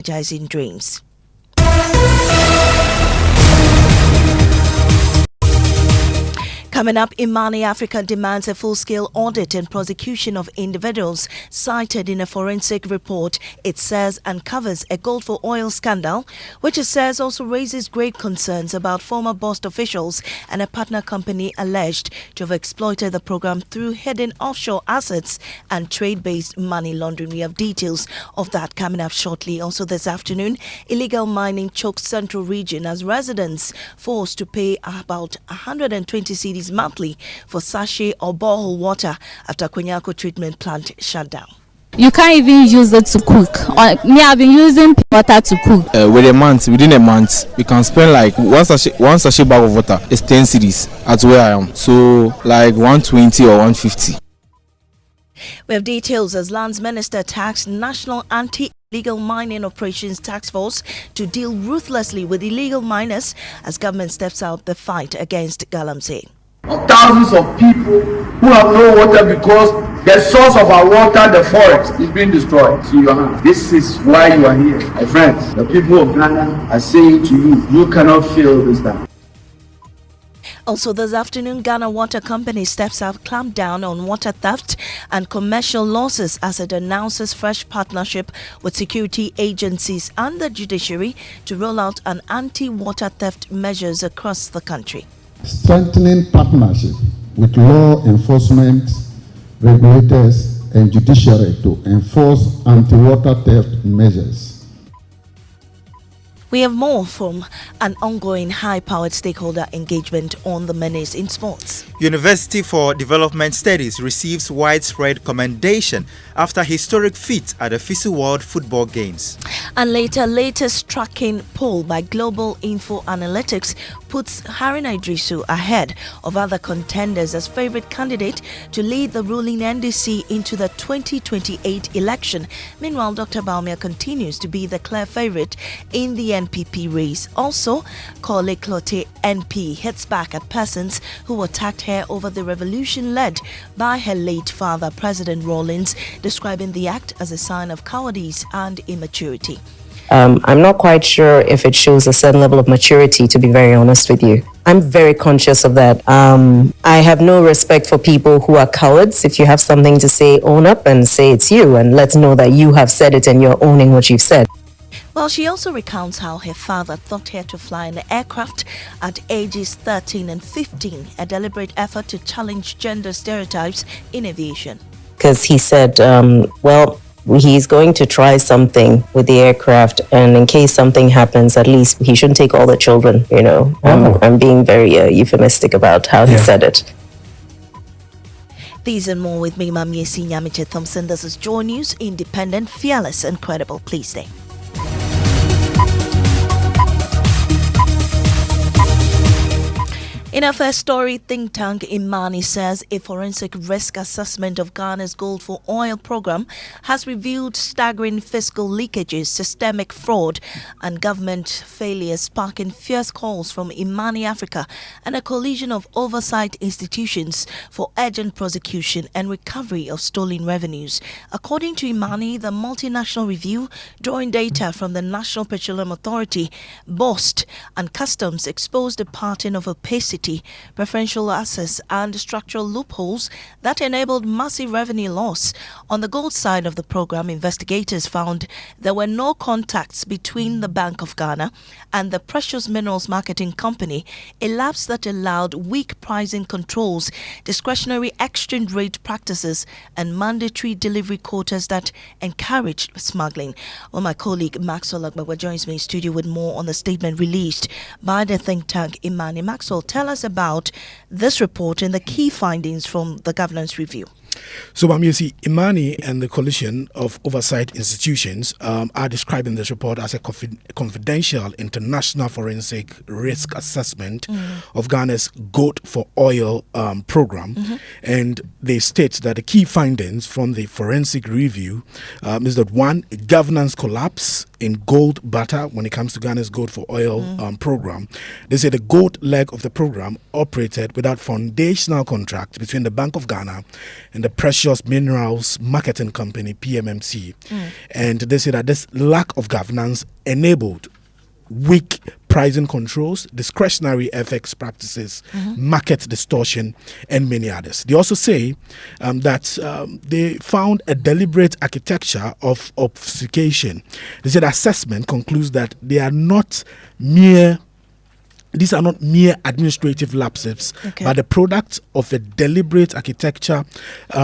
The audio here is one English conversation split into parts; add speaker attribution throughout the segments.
Speaker 1: energizing dreams. Coming up, Imani Africa demands a full-scale audit and prosecution of individuals cited in a forensic report it says uncovers a gold for oil scandal, which it says also raises great concerns about former Bost officials and a partner company alleged to have exploited the program through hidden offshore assets and trade-based money laundering. We have details of that coming up shortly. Also this afternoon, illegal mining chokes central region as residents forced to pay about 120 cedis monthly for sachet or borehole water after Kwenyako treatment plant shut down.
Speaker 2: You can't even use it to cook. Me, I've been using water to cook.
Speaker 3: Within a month, we can spend like one sachet bag of water is 10 cedis at where I am. So like 120 or 150.
Speaker 1: We have details as Lands Minister tasked National Anti-Illegal Mining Operations Task Force to deal ruthlessly with illegal miners as government steps out the fight against galamsey.
Speaker 4: Thousands of people who have no water because the source of our water, the forest, is being destroyed. See your hand. This is why you are here. My friends, the people of Ghana are saying to you, you cannot fail this time.
Speaker 1: Also this afternoon, Ghana Water Company steps up clamp down on water theft and commercial losses as it announces fresh partnership with security agencies and the judiciary to roll out an anti-water theft measures across the country.
Speaker 5: Strengthening partnership with law enforcement, regulators and judiciary to enforce anti-water theft measures.
Speaker 1: We have more from an ongoing high-powered stakeholder engagement on the menace in sports.
Speaker 6: University for Development Studies receives widespread commendation after historic feat at the FISU World Football Games.
Speaker 1: And latest tracking poll by Global Info Analytics puts Harun Idrisu ahead of other contenders as favorite candidate to lead the ruling NDC into the 2028 election. Meanwhile, Dr. Baumia continues to be the clear favorite in the NPP race. Also, Kole Klote NP hits back at persons who attacked her over the revolution led by her late father, President Rollins, describing the act as a sign of cowardice and immaturity.
Speaker 7: I'm not quite sure if it shows a certain level of maturity, to be very honest with you. I'm very conscious of that. I have no respect for people who are cowards. If you have something to say, own up and say it's you, and let's know that you have said it and you're owning what you've said.
Speaker 1: Well, she also recounts how her father taught her to fly an aircraft at ages 13 and 15, a deliberate effort to challenge gender stereotypes in aviation.
Speaker 7: Because he said, he's going to try something with the aircraft, and in case something happens, at least he shouldn't take all the children, you know. I'm being very euphemistic about how he said it.
Speaker 1: These and more with me, Maame, Nyamekye, Thompson. This is Joy News, independent, fearless and credible. Please stay. In our first story, think tank Imani says a forensic risk assessment of Ghana's gold for oil program has revealed staggering fiscal leakages, systemic fraud, and government failures, sparking fierce calls from Imani Africa and a coalition of oversight institutions for urgent prosecution and recovery of stolen revenues. According to Imani, the multinational review, drawing data from the National Petroleum Authority, Bost, and Customs, exposed a pattern of opacity, preferential access and structural loopholes that enabled massive revenue loss. On the gold side of the program, investigators found there were no contacts between the Bank of Ghana and the Precious Minerals Marketing Company, a lapse that allowed weak pricing controls, discretionary exchange rate practices, and mandatory delivery quotas that encouraged smuggling. Well, my colleague Maxwell Agbawa joins me in studio with more on the statement released by the think tank Imani. Maxwell, tell us about this report and the key findings from the governance review.
Speaker 8: So, Maame, Imani and the coalition of oversight institutions are describing this report as a confidential international forensic risk assessment of Ghana's gold for oil program. And they state that the key findings from the forensic review is that one, governance collapse in gold butter when it comes to Ghana's gold for oil program. They say the gold leg of the program operated without foundational contract between the Bank of Ghana and the the Precious Minerals Marketing Company, PMMC. And they say that this lack of governance enabled weak pricing controls, discretionary FX practices, market distortion, and many others. They also say that they found a deliberate architecture of obfuscation. They said assessment concludes that these are not mere administrative lapses, but the product of a deliberate architecture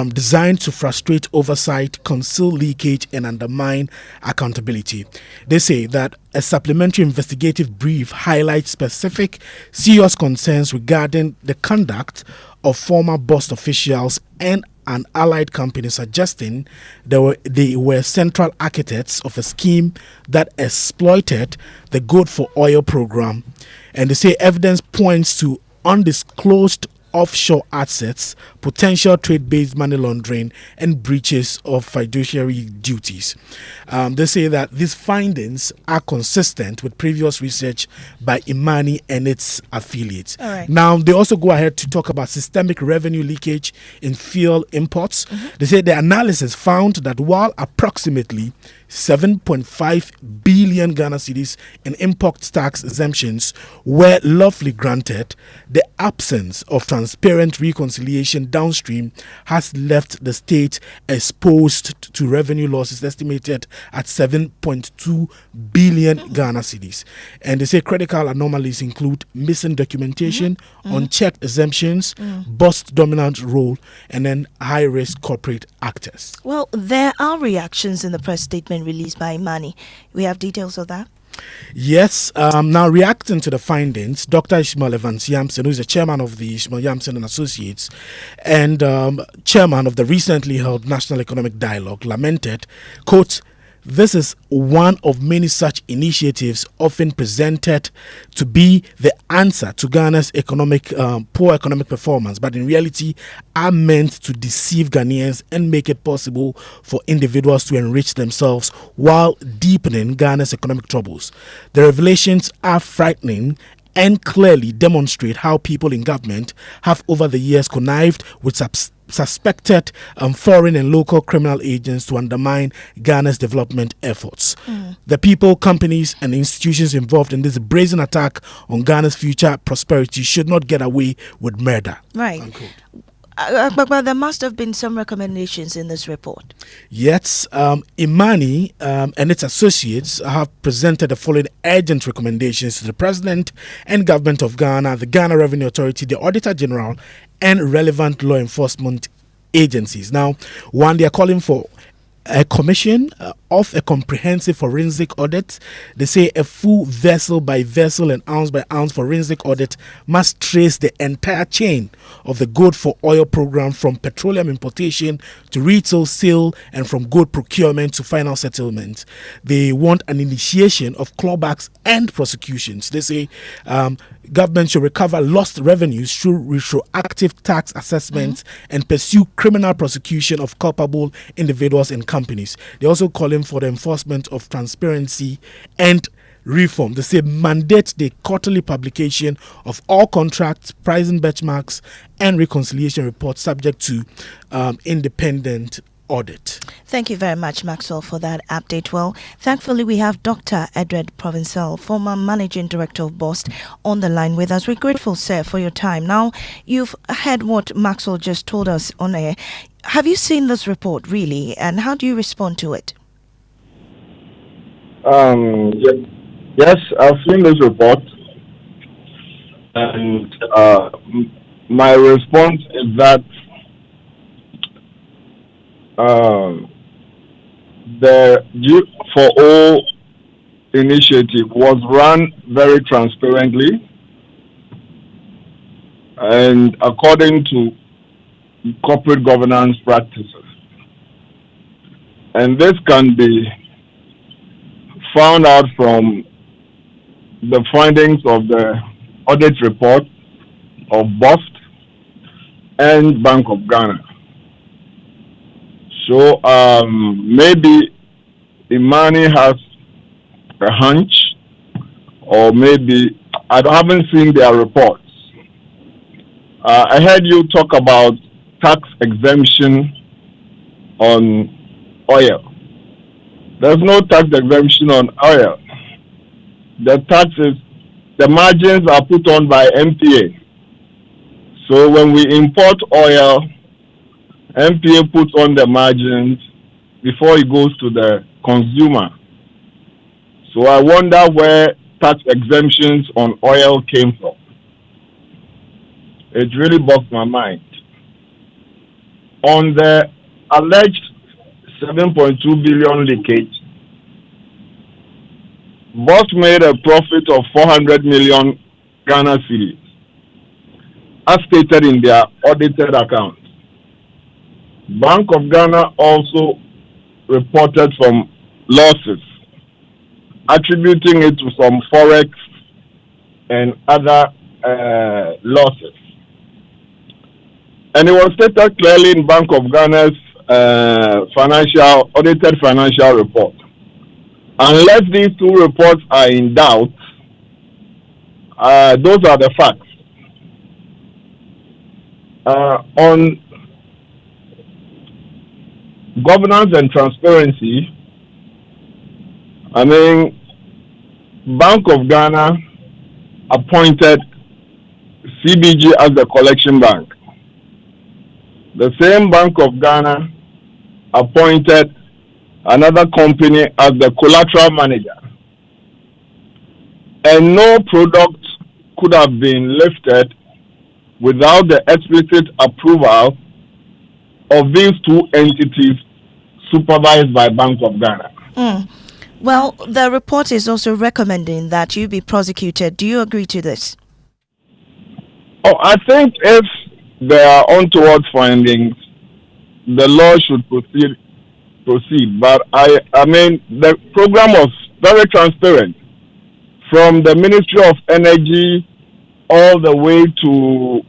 Speaker 8: designed to frustrate oversight, conceal leakage, and undermine accountability. They say that a supplementary investigative brief highlights specific serious concerns regarding the conduct of former BOST officials and an allied company, suggesting they were central architects of a scheme that exploited the Good for Oil program. And they say evidence points to undisclosed offshore assets, potential trade-based money laundering, and breaches of fiduciary duties. They say that these findings are consistent with previous research by Imani and its affiliates. Now, they also go ahead to talk about systemic revenue leakage in fuel imports. They say the analysis found that while approximately 7.5 billion Ghana cedis in import tax exemptions were lawfully granted, the absence of transparent reconciliation downstream has left the state exposed to revenue losses estimated at 7.2 billion Ghana cedis. And they say critical anomalies include missing documentation, unchecked exemptions, BOST dominant role, and then high-risk corporate actors.
Speaker 1: Well, there are reactions in the press statement released by Imani. We have details of that?
Speaker 8: Yes. Now, reacting to the findings, Dr. Ishmael Evans Yamson, who is the chairman of the Ishmael Yamson and Associates and chairman of the recently held National Economic Dialogue, lamented, quote, "This is one of many such initiatives often presented to be the answer to Ghana's poor economic performance, but in reality are meant to deceive Ghanaians and make it possible for individuals to enrich themselves while deepening Ghana's economic troubles. The revelations are frightening and clearly demonstrate how people in government have over the years connived with suspected foreign and local criminal agents to undermine Ghana's development efforts. The people, companies, and institutions involved in this brazen attack on Ghana's future prosperity should not get away with murder."
Speaker 1: Right. But there must have been some recommendations in this report.
Speaker 8: Yes, Imani and its associates have presented the following urgent recommendations to the President and Government of Ghana, the Ghana Revenue Authority, the Auditor General, and relevant law enforcement agencies. Now, one, they are calling for a commission of a comprehensive forensic audit. They say a full vessel by vessel and ounce by ounce forensic audit must trace the entire chain of the Good for Oil program, from petroleum importation to retail sale and from gold procurement to final settlement. They want an initiation of clawbacks and prosecutions. They say government should recover lost revenues through retroactive tax assessments and pursue criminal prosecution of culpable individuals and companies. They're also calling for the enforcement of transparency and reform. They say mandate the quarterly publication of all contracts, pricing benchmarks, and reconciliation reports subject to independent audit.
Speaker 1: Thank you very much, Maxwell, for that update. Well, thankfully, we have Dr. Edward Provincial, former Managing Director of BOST, on the line with us. We're grateful, sir, for your time. Now, you've heard what Maxwell just told us on air. Have you seen this report, really, and how do you respond to it?
Speaker 9: Yes, I've seen this report, and my response is that the G4O initiative was run very transparently and according to corporate governance practices. And this can be found out from the findings of the audit report of BOST and Bank of Ghana. So maybe Imani has a hunch, or maybe I haven't seen their reports. I heard you talk about tax exemption on oil. There's no tax exemption on oil. The margins are put on by MPA. So when we import oil, MPA puts on the margins before it goes to the consumer. So I wonder where tax exemptions on oil came from. It really bogged my mind. On the alleged 7.2 billion leakage, Boss made a profit of 400 million Ghana cedis, as stated in their audited accounts. Bank of Ghana also reported some losses, attributing it to some forex and other losses. And it was stated clearly in Bank of Ghana's audited financial report. Unless these two reports are in doubt, those are the facts. On governance and transparency, I mean, Bank of Ghana appointed CBG as the collection bank. The same Bank of Ghana appointed another company as the collateral manager. And no product could have been lifted without the explicit approval of these two entities supervised by Bank of Ghana.
Speaker 1: Well, the report is also recommending that you be prosecuted. Do you agree to this?
Speaker 9: Oh, I think if there are untoward findings, the law should proceed. But I mean, the program was very transparent, from the Ministry of Energy all the way to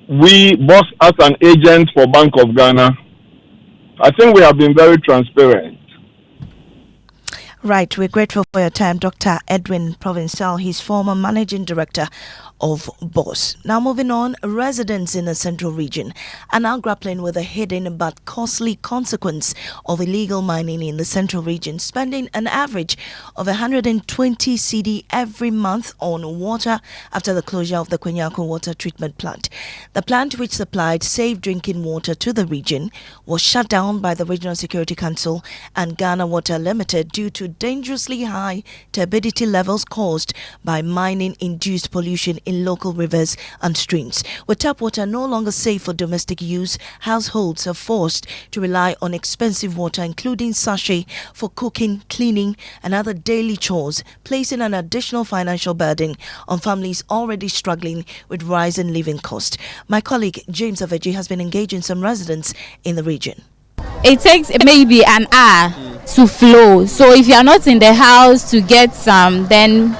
Speaker 9: we, boss as an agent for Bank of Ghana. I think we have been very transparent.
Speaker 1: Right, we're grateful for your time, Dr. Edwin Provincial. He's former managing director of BOSS. Now moving on, residents in the central region are now grappling with the hidden but costly consequence of illegal mining in the central region, spending an average of 120 cedi every month on water after the closure of the Kwenyako water treatment plant. The plant, which supplied safe drinking water to the region, was shut down by the Regional Security Council and Ghana Water Limited due to dangerously high turbidity levels caused by mining-induced pollution in local rivers and streams. With tap water no longer safe for domestic use, households are forced to rely on expensive water, including sachet, for cooking, cleaning, and other daily chores, placing an additional financial burden on families already struggling with rising living costs. My colleague James Aveji has been engaging some residents in the region.
Speaker 2: It takes maybe an hour to flow. So if you are not in the house to get some, then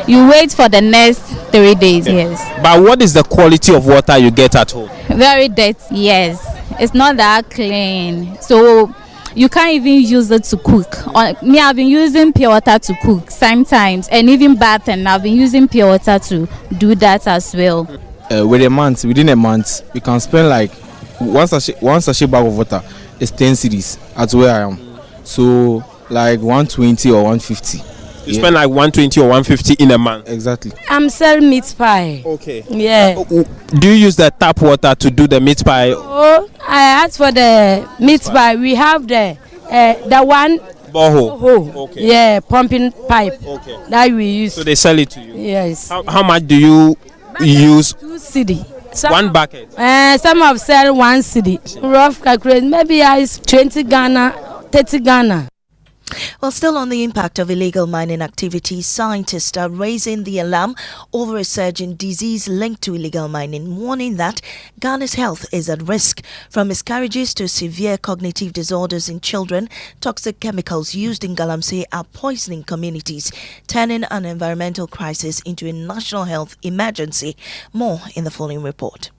Speaker 2: you wait for the next 3 days. Yes.
Speaker 3: But what is the quality of water you get at home?
Speaker 2: Very dirty. Yes. It's not that clean. So you can't even use it to cook. Me, I've been using pure water to cook sometimes, and even bathing. I've been using pure water to do that as well.
Speaker 3: Within a month, we can spend like one sachet bag of water is 10 cedis at where I am. So like 120 or 150.
Speaker 10: You spend like 120 or 150 in a month.
Speaker 3: Exactly.
Speaker 11: I'm selling meat pie.
Speaker 10: Okay.
Speaker 11: Yeah.
Speaker 10: Do you use the tap water to do the meat pie?
Speaker 11: Oh, I asked for the meat pie. We have the one
Speaker 10: borehole. Okay.
Speaker 11: Yeah, pumping pipe.
Speaker 10: Okay.
Speaker 11: That we use.
Speaker 10: So they sell it to you.
Speaker 11: Yes.
Speaker 10: How much do you use?
Speaker 11: 2 cedi.
Speaker 10: One bucket.
Speaker 11: Some have sell 1 cedi. Rough calculation, maybe it's 20 Ghana, 30 Ghana.
Speaker 1: Well, still on the impact of illegal mining activities, scientists are raising the alarm over a surge in disease linked to illegal mining, warning that Ghana's health is at risk. From miscarriages to severe cognitive disorders in children, toxic chemicals used in galamsey are poisoning communities, turning an environmental crisis into a national health emergency. More in the following report.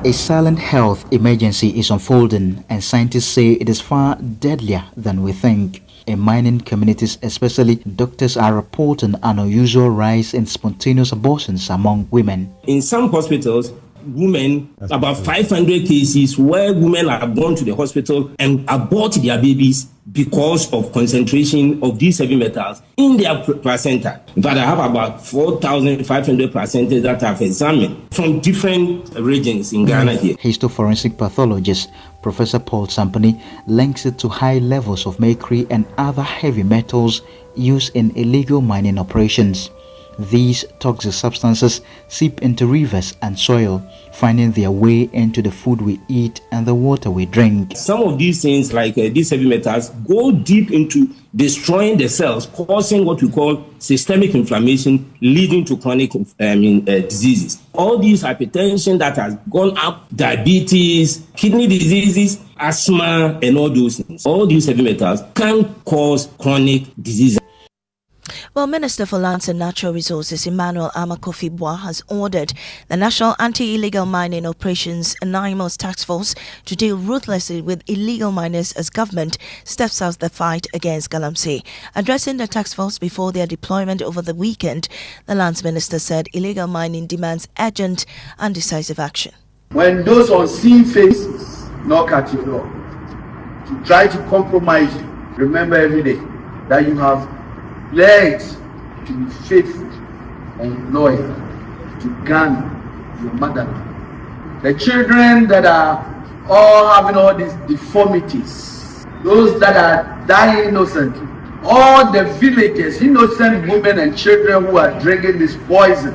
Speaker 12: A silent health emergency is unfolding, and scientists say it is far deadlier than we think. In mining communities, especially, doctors are reporting an unusual rise in spontaneous abortions among women.
Speaker 13: In some hospitals, women, about 500 cases where women have gone to the hospital and abort their babies because of concentration of these heavy metals in their placenta. In fact, I have about 4,500 placentas that I've examined from different regions in Ghana here.
Speaker 12: Histoforensic pathologist Professor Paul Sampani links it to high levels of mercury and other heavy metals used in illegal mining operations. These toxic substances seep into rivers and soil, finding their way into the food we eat and the water we drink.
Speaker 13: Some of these things, like these heavy metals, go deep into destroying the cells, causing what we call systemic inflammation, leading to chronic diseases. All these hypertension that has gone up, diabetes, kidney diseases, asthma, and all those things. All these heavy metals can cause chronic diseases.
Speaker 1: Well, Minister for Lands and Natural Resources Emmanuel Amakofi-Bois has ordered the National Anti-Illegal Mining Operations NIMOS Task Force to deal ruthlessly with illegal miners as government steps out the fight against Galamsey. Addressing the task force before their deployment over the weekend, the Lands Minister said illegal mining demands urgent and decisive action.
Speaker 4: When those unseen faces knock at your door to try to compromise you, remember every day that you have pledged to be faithful and loyal to Ghana, your motherland. The children that are all having all these deformities, those that are dying innocently, all the villagers, innocent women and children who are drinking this poison,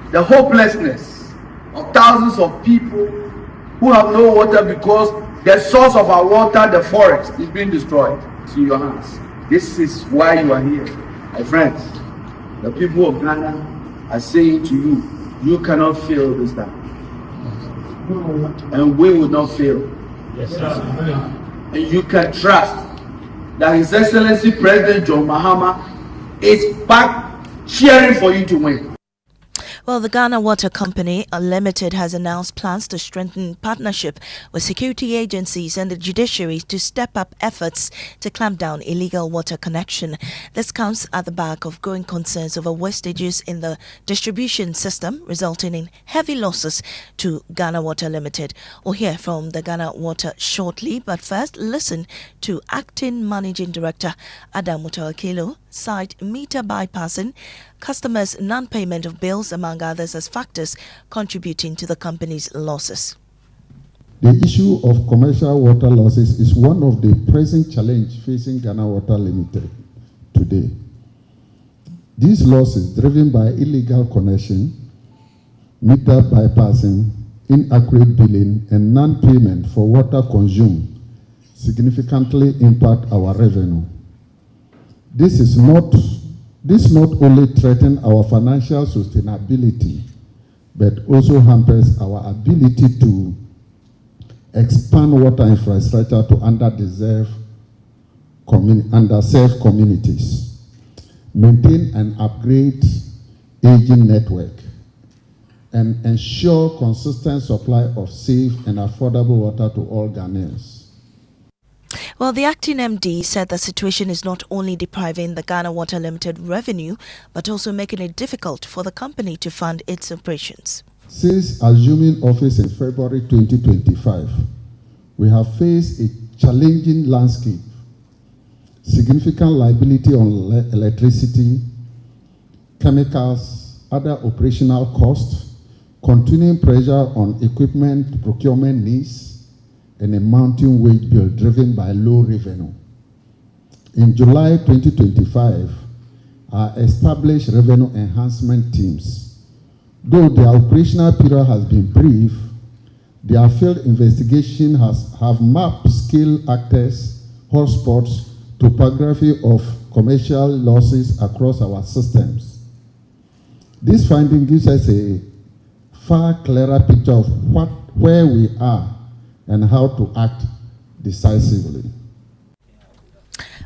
Speaker 4: the hopelessness of thousands of people who have no water because the source of our water, the forest, is being destroyed. It's in your hands. This is why you are here. My friends, the people of Ghana are saying to you, you cannot fail this time. And we will not fail. Yes, sir. And you can trust that His Excellency President John Mahama is back cheering for you to win.
Speaker 1: Well, the Ghana Water Company Limited has announced plans to strengthen partnership with security agencies and the judiciary to step up efforts to clamp down illegal water connection. This comes at the back of growing concerns over wastages in the distribution system, resulting in heavy losses to Ghana Water Limited. We'll hear from the Ghana Water shortly, but first listen to Acting Managing Director Adam Mutawakilo cite meter bypassing, customers' non-payment of bills, among others, as factors contributing to the company's losses.
Speaker 5: The issue of commercial water losses is one of the pressing challenges facing Ghana Water Limited today. These losses, driven by illegal connection, meter bypassing, inaccurate billing, and non-payment for water consumed, significantly impact our revenue. This not only threatens our financial sustainability, but also hampers our ability to expand water infrastructure to underserved communities, maintain and upgrade aging network, and ensure consistent supply of safe and affordable water to all Ghanaians.
Speaker 1: Well, the acting MD said the situation is not only depriving the Ghana Water Limited revenue, but also making it difficult for the company to fund its operations.
Speaker 5: Since assuming office in February 2025, we have faced a challenging landscape, significant liability on electricity, chemicals, other operational costs, continuing pressure on equipment procurement needs, and a mounting wage bill driven by low revenue. In July 2025, our established revenue enhancement teams, though their operational period has been brief, their field investigation have mapped scale actors, hotspots, topography of commercial losses across our systems. This finding gives us a far clearer picture of where we are and how to act decisively.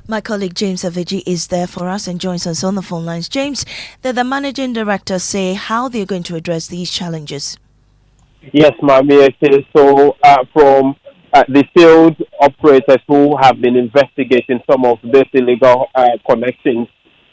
Speaker 1: My colleague James Aviji is there for us and joins us on the phone lines. James, did the managing director say how they're going to address these challenges?
Speaker 10: Yes, Maame. So from the field operators who have been investigating some of these illegal connections,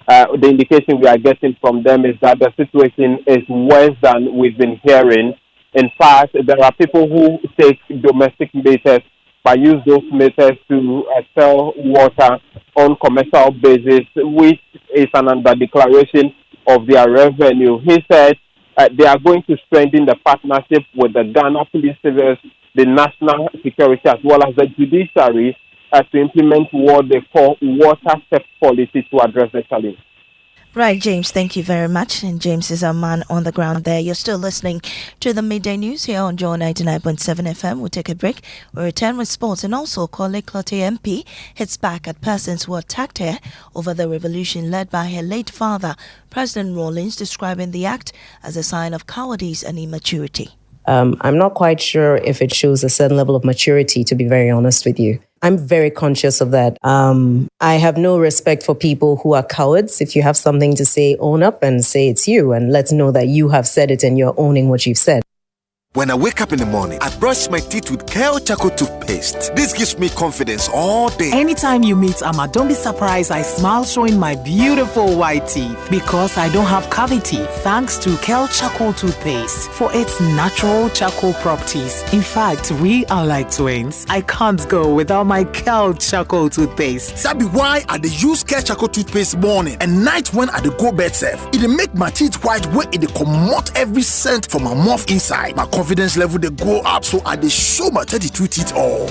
Speaker 10: the indication we are getting from them is that the situation is worse than we've been hearing. In fact, there are people who take domestic meters but use those meters to sell water on commercial basis, which is an under-declaration of their revenue. He said they are going to strengthen the partnership with the Ghana Police Service, the National Security, as well as the judiciary to implement what they call water theft policy to address the challenge.
Speaker 1: Right, James, thank you very much. And James is our man on the ground there. You're still listening to the Midday News here on Joy 99.7 FM. We'll take a break. We'll return with sports, and also colleague Clotte MP hits back at persons who attacked her over the revolution led by her late father, President Rollins, describing the act as a sign of cowardice and immaturity.
Speaker 7: I'm not quite sure if it shows a certain level of maturity, to be very honest with you. I'm very conscious of that. I have no respect for people who are cowards. If you have something to say, own up and say it's you, and let's know that you have said it and you're owning what you've said.
Speaker 14: When I wake up in the morning, I brush my teeth with Kale Charcoal toothpaste. This gives me confidence all day.
Speaker 15: Anytime you meet Amma, don't be surprised I smile showing my beautiful white teeth because I don't have cavity thanks to Kale Charcoal toothpaste for its natural charcoal properties. In fact, we are like twins. I can't go without my Kale Charcoal toothpaste.
Speaker 14: That be why I dey use Kale Charcoal toothpaste morning and night when I dey go bed safe. It dey make my teeth white when it dey comot every scent from my mouth inside. My confidence level they go up, so I dey show my 32 teeth all.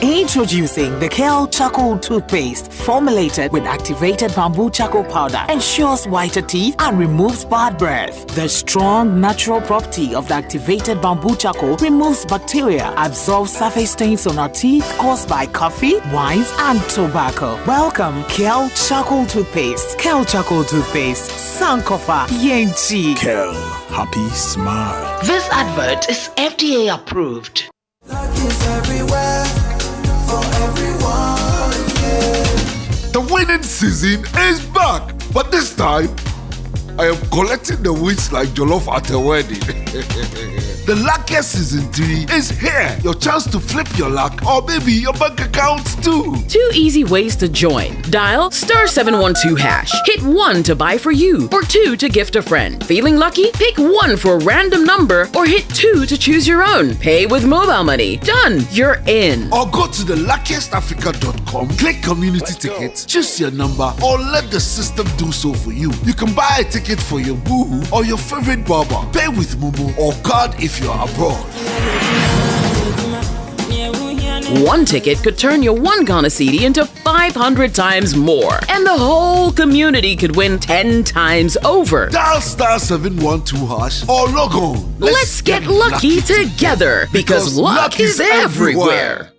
Speaker 15: Introducing the Kale Charcoal toothpaste, formulated with activated bamboo charcoal powder, ensures whiter teeth and removes bad breath. The strong natural property of the activated bamboo charcoal removes bacteria, absorbs surface stains on our teeth caused by coffee, wines, and tobacco. Welcome, Kale Charcoal toothpaste. Kale Charcoal toothpaste, Sankofa Yenchi.
Speaker 14: Kale, happy smile.
Speaker 16: This advert is FDA approved.
Speaker 17: The winning season is back, but this time I am collecting the wins like jollof at a wedding. The luckiest season 3 is here. Your chance to flip your luck, or maybe your bank accounts too.
Speaker 18: 2 easy ways to join. Dial *712#. Hit 1 to buy for you, or 2 to gift a friend. Feeling lucky? Pick 1 for a random number, or hit 2 to choose your own. Pay with mobile money. Done. You're in.
Speaker 17: Or go to theluckiestafrica.com, click community tickets, choose your number, or let the system do so for you. You can buy a ticket for your boo or your favorite barber. Pay with Momo or card if you're abroad.
Speaker 18: 1 ticket could turn your 1 Ghana cedi into 500 times more. And the whole community could win 10 times over.
Speaker 17: Dial *712# or log on.
Speaker 18: Let's get lucky together because luck is everywhere.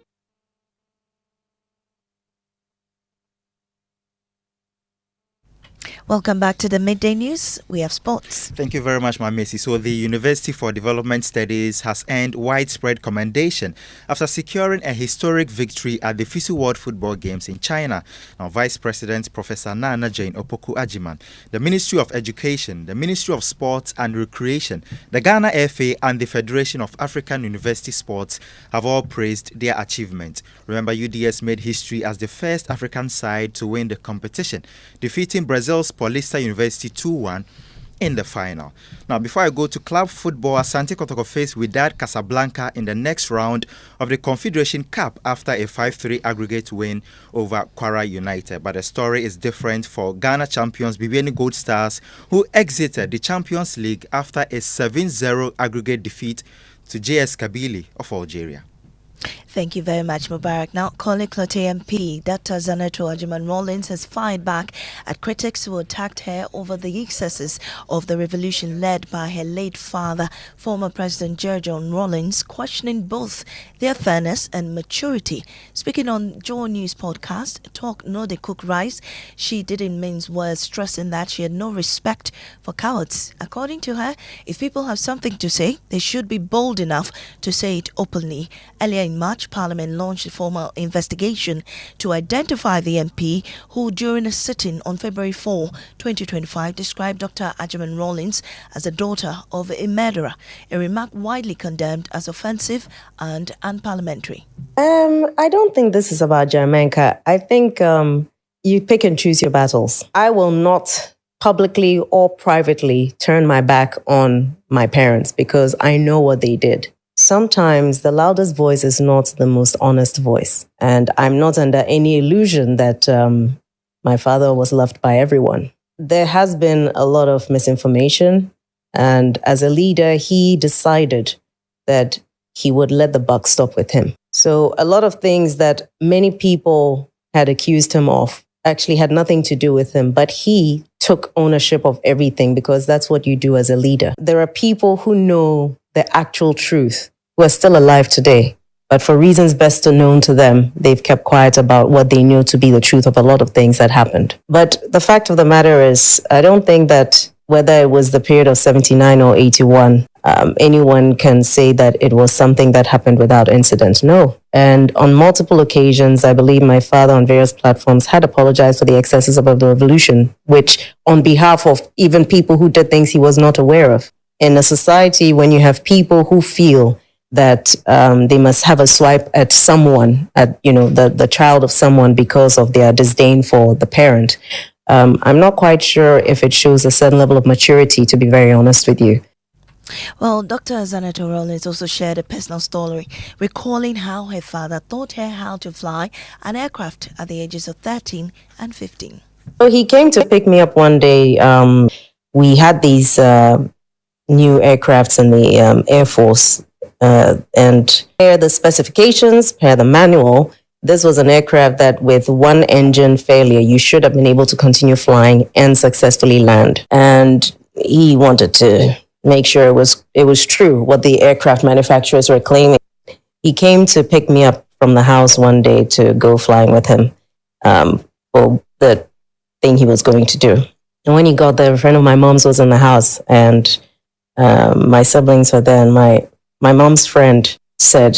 Speaker 1: Welcome back to the Midday News. We have sports.
Speaker 6: Thank you very much, Maame. So the University for Development Studies has earned widespread commendation after securing a historic victory at the FISU World Football Games in China. Now, Vice President Professor Nana Jane Opoku Ajiman, the Ministry of Education, the Ministry of Sports and Recreation, the Ghana FA and the Federation of African University Sports have all praised their achievement. Remember, UDS made history as the first African side to win the competition, defeating Brazil's Paulista University 2-1 in the final. Now, before I go to club football, Asante Kotoko face Wydad Casablanca in the next round of the Confederation Cup after a 5-3 aggregate win over Kwara United. But the story is different for Ghana champions Bibiani Gold Stars, who exited the Champions League after a 7-0 aggregate defeat to JS Kabylie of Algeria.
Speaker 1: Thank you very much, Mubarak. Now, colleague Clotte MP, Dr. Zanetor Rollins, has fired back at critics who attacked her over the excesses of the revolution led by her late father, former President John Rollins, questioning both their fairness and maturity. Speaking on Joy News podcast, Talk No They Cook Rice, she didn't mince words, stressing that she had no respect for cowards. According to her, if people have something to say, they should be bold enough to say it openly. Earlier in March, Parliament launched a formal investigation to identify the MP who, during a sitting on February 4, 2025, described Dr. Ajiman Rollins as the daughter of a murderer, a remark widely condemned as offensive and unparliamentary.
Speaker 7: I don't think this is about Jamaica. I think you pick and choose your battles. I will not publicly or privately turn my back on my parents because I know what they did. Sometimes the loudest voice is not the most honest voice. And I'm not under any illusion that my father was loved by everyone. There has been a lot of misinformation. And as a leader, he decided that he would let the buck stop with him. So a lot of things that many people had accused him of actually had nothing to do with him, but he took ownership of everything because that's what you do as a leader. There are people who know the actual truth who are still alive today, but for reasons best known to them, they've kept quiet about what they knew to be the truth of a lot of things that happened. But the fact of the matter is, I don't think that whether it was the period of 79 or 81, anyone can say that it was something that happened without incident. No. And on multiple occasions, I believe my father on various platforms had apologized for the excesses of the revolution, which on behalf of even people who did things he was not aware of. In a society, when you have people who feel that they must have a swipe at someone, at the child of someone because of their disdain for the parent, I'm not quite sure if it shows a certain level of maturity, to be very honest with you.
Speaker 1: Well, Dr. Zanetor Rollins also shared a personal story, recalling how her father taught her how to fly an aircraft at the ages of 13 and 15.
Speaker 7: So he came to pick me up one day. We had these new aircrafts in the Air Force, and per the specifications, per the manual, this was an aircraft that with one engine failure, you should have been able to continue flying and successfully land. And he wanted to make sure it was true what the aircraft manufacturers were claiming. He came to pick me up from the house one day to go flying with him for the thing he was going to do. And when he got there, a friend of my mom's was in the house, and my siblings were there, and my mom's friend said,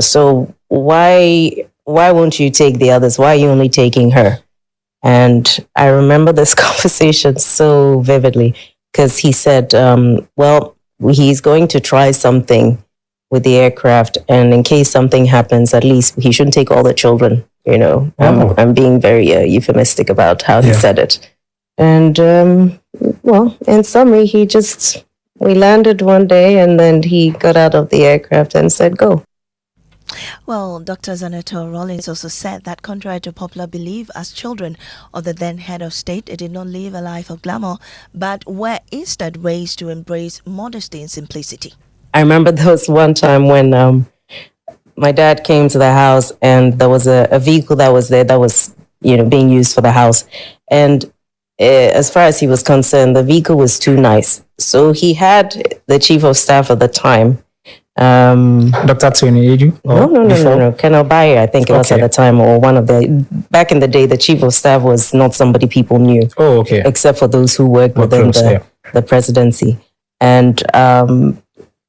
Speaker 7: so why won't you take the others? Why are you only taking her? And I remember this conversation so vividly because he said, well, he's going to try something with the aircraft, and in case something happens, at least he shouldn't take all the children, I'm being very euphemistic about how he said it. And, well, in summary, we landed one day and then he got out of the aircraft and said, go.
Speaker 1: Well, Dr. Zanetor Rollins also said that contrary to popular belief, as children of the then head of state, they did not live a life of glamour, but were instead raised to embrace modesty and simplicity.
Speaker 7: I remember there was one time when my dad came to the house and there was a vehicle that was there that was, being used for the house. And as far as he was concerned, the vehicle was too nice. So he had the chief of staff at the time,
Speaker 19: Dr. Tony Eju?
Speaker 7: No. Ken Obaye, I think it was at the time, or one of the, back in the day, the chief of staff was not somebody people knew.
Speaker 19: Oh, okay.
Speaker 7: Except for those who worked within the presidency. And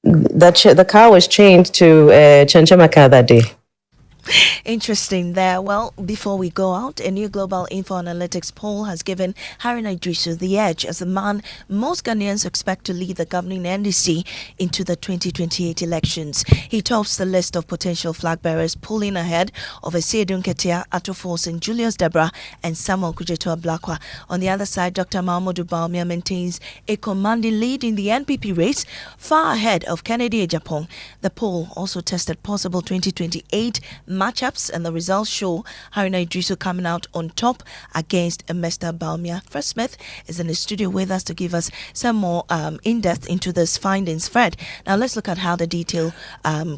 Speaker 7: the car was changed to Chanchamaka that day.
Speaker 1: Interesting there. Well, before we go out, a new global info analytics poll has given Haruna Iddrisu the edge as the man most Ghanaians expect to lead the governing NDC into the 2028 elections. He tops the list of potential flag bearers, pulling ahead of Esiedun Ketia, Ato Forson, Julius Debra, and Samuel Kujeto Ablakwa. On the other side, Dr. Mahmoud Bawumia maintains a commanding lead in the NPP race, far ahead of Kennedy Ejapong. The poll also tested possible 2028 matchups, and the results show Haruna Iddrisu coming out on top against Mr. Bawumia. Fred Smith is in the studio with us to give us some more in-depth into this findings. Fred, now let's look at how the detail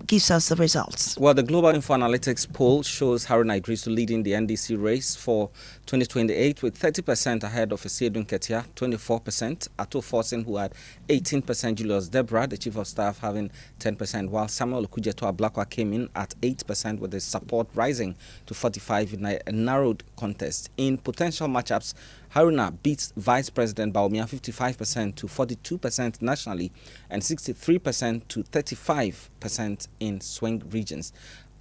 Speaker 1: gives us the results.
Speaker 20: Well, the Global Info Analytics poll shows Haruna Iddrisu leading the NDC race for 2028 with 30% ahead of Esiedun Ketia, 24%, Ato Forson, who had 18%, Julius Debra, the Chief of Staff, having 10%, while Samuel Kujeto Ablakwa came in at 8% with his support rising to 45% in a narrowed contest. In potential matchups, Haruna beats Vice President Bawumia 55% to 42% nationally and 63% to 35% in swing regions.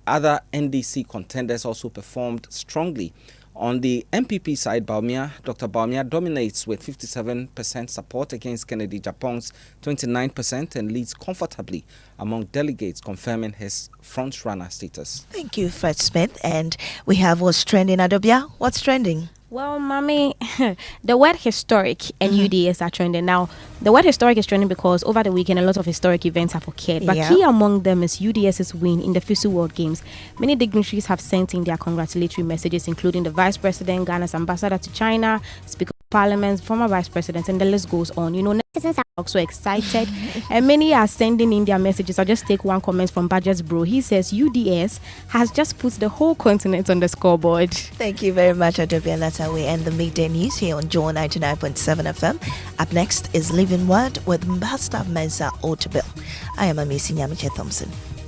Speaker 20: Other NDC contenders also performed strongly. On the MPP side, Dr. Bawumia dominates with 57% support against Kennedy Ejapong's 29% and leads comfortably among delegates, confirming his front-runner status.
Speaker 1: Thank you, Fred Smith. And we have what's trending, Adobia. What's trending?
Speaker 21: Well, Maame, the word historic and UDS are trending. Now, the word historic is trending because over the weekend, a lot of historic events have occurred. But key among them is UDS's win in the FISU World Games. Many dignitaries have sent in their congratulatory messages, including the Vice President, Ghana's ambassador to China, Speaker of Parliament, former Vice Presidents, and the list goes on. You know, citizens are also excited, and many are sending in their messages. I'll just take one comment from Badger's Bro. He says, UDS has just put the whole continent on the scoreboard.
Speaker 1: Thank you very much, Adobia. That's how we end the midday news here on Joy 99.7 FM. Up next is Living Word with Master Mensa Otabil. I am Nyamekye Thompson.